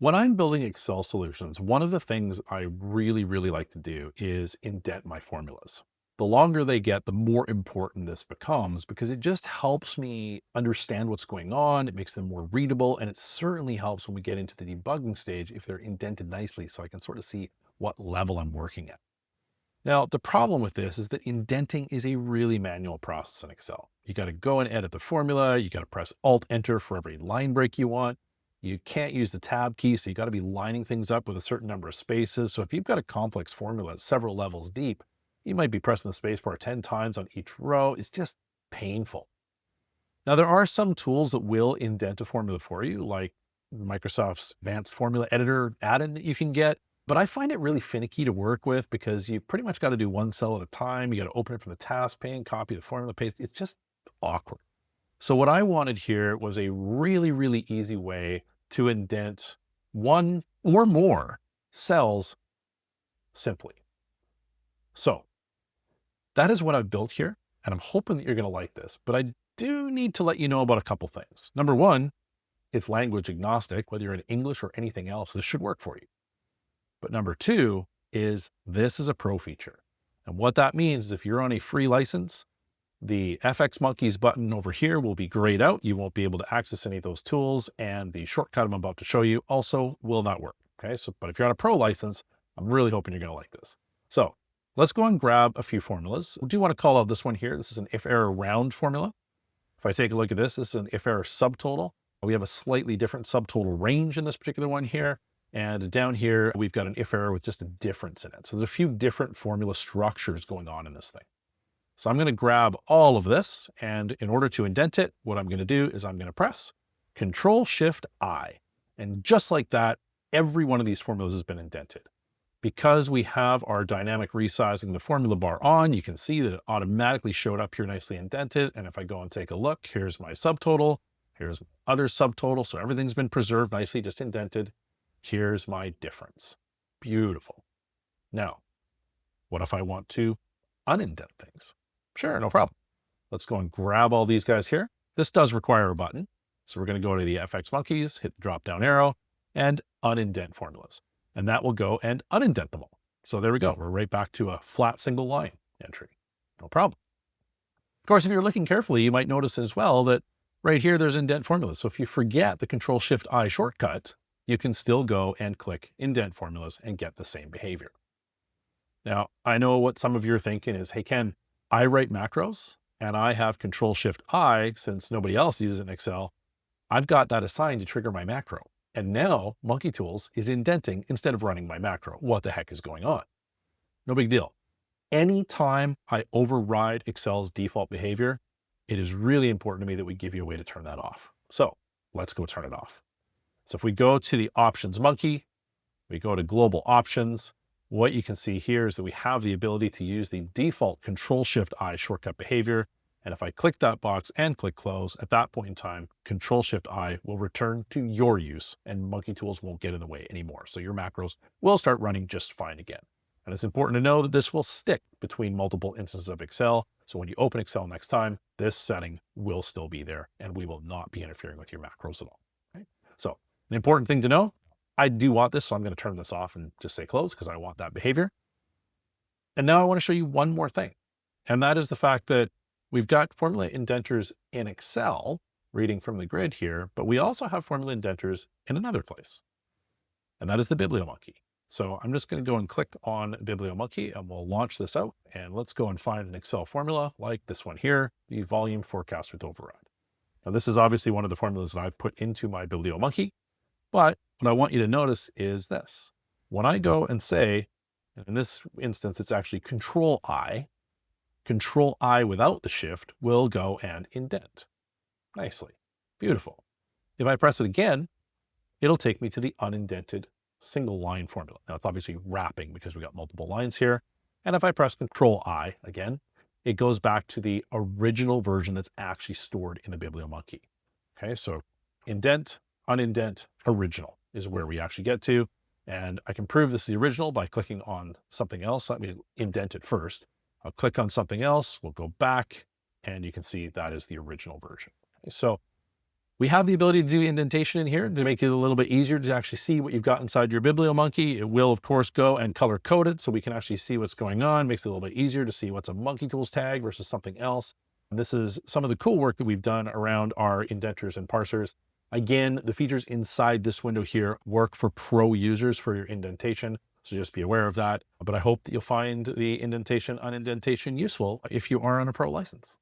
When I'm building Excel solutions, one of the things I really like to do is indent my formulas. The longer they get, the more important this becomes because it just helps me understand what's going on. It makes them more readable, and it certainly helps when we get into the debugging stage if they're indented nicely so I can sort of see what level I'm working at. Now, the problem with this is that indenting is a really manual process in Excel. You got to go and edit the formula. You got to press Alt Enter for every line break you want. You can't use the tab key, so you got to be lining things up with a certain number of spaces. So if you've got a complex formula several levels deep, you might be pressing the spacebar 10 times on each row. It's just painful. Now, there are some tools that will indent a formula for you, like Microsoft's Advanced Formula Editor add-in that you can get. But I find it really finicky to work with because you pretty much got to do one cell at a time. You got to open it from the task pane, copy the formula, paste. It's just awkward. So what I wanted here was a really easy way to indent one or more cells simply. So that is what I've built here, and I'm hoping that you're going to like this, but I do need to let you know about a couple things. Number one, it's language agnostic. Whether you're in English or anything else, this should work for you. But number two is this is a pro feature. And what that means is if you're on a free license, the FX Monkeys button over here will be grayed out. You won't be able to access any of those tools. And the shortcut I'm about to show you also will not work. Okay. So, but if you're on a pro license, I'm really hoping you're going to like this. So let's go and grab a few formulas. We do want to call out this one here. This is an if error round formula. If I take a look at this, this is an if error subtotal. We have a slightly different subtotal range in this particular one here. And down here, we've got an if error with just a difference in it. So there's a few different formula structures going on in this thing. So I'm going to grab all of this. And in order to indent it, what I'm going to do is I'm going to press Ctrl Shift I. And just like that, every one of these formulas has been indented. Because we have our dynamic resizing the formula bar on, you can see that it automatically showed up here nicely indented. And if I go and take a look, here's my subtotal. Here's other subtotal. So everything's been preserved nicely, just indented. Here's my difference. Beautiful. Now, what if I want to unindent things? Sure, no problem. Let's go and grab all these guys here. This does require a button. So we're going to go to the FX Monkeys, hit the drop down arrow, and unindent formulas. And that will go and unindent them all. So there we go. We're right back to a flat single line entry. No problem. Of course, if you're looking carefully, you might notice as well that right here, there's indent formulas. So if you forget the Ctrl Shift I shortcut, you can still go and click indent formulas and get the same behavior. Now, I know what some of you are thinking is, hey, Ken, I write macros and I have Ctrl Shift I since nobody else uses it in Excel. I've got that assigned to trigger my macro. And now Monkey Tools is indenting instead of running my macro. What the heck is going on? No big deal. Anytime I override Excel's default behavior, it is really important to me that we give you a way to turn that off. So let's go turn it off. So if we go to the Options Monkey, we go to Global Options, what you can see here is that we have the ability to use the default Ctrl Shift I shortcut behavior. And if I click that box and click Close, at that point in time, Ctrl Shift I will return to your use and Monkey Tools won't get in the way anymore. So your macros will start running just fine again. And it's important to know that this will stick between multiple instances of Excel. So when you open Excel next time, this setting will still be there and we will not be interfering with your macros at all. Okay? So an important thing to know, I do want this, so I'm going to turn this off and just say close because I want that behavior. And now I want to show you one more thing. And that is the fact that we've got formula indenters in Excel, reading from the grid here, but we also have formula indenters in another place. And that is the BiblioMonkey. So I'm just going to go and click on BiblioMonkey and we'll launch this out. And let's go and find an Excel formula like this one here, the volume forecast with override. Now this is obviously one of the formulas that I've put into my BiblioMonkey. But what I want you to notice is this. When I go and say, and in this instance, it's actually Control I without the shift will go and indent nicely. Beautiful. If I press it again, it'll take me to the unindented single line formula. Now it's obviously wrapping because we got multiple lines here. And if I press Control I again, it goes back to the original version that's actually stored in the BiblioMonkey. Okay, so indent, unindent, original is where we actually get to. And I can prove this is the original by clicking on something else. Let me indent it first. I'll click on something else. We'll go back and you can see that is the original version. Okay, so We have the ability to do indentation in here to make it a little bit easier to actually see what you've got inside your BiblioMonkey. It will, of course, go and color code it so we can actually see what's going on. Makes it a little bit easier to see what's a Monkey Tools tag versus something else. And this is some of the cool work that we've done around our indenters and parsers. Again, the features inside this window here work for pro users for your indentation. So just be aware of that. But I hope that you'll find the indentation, un-indentation useful if you are on a pro license.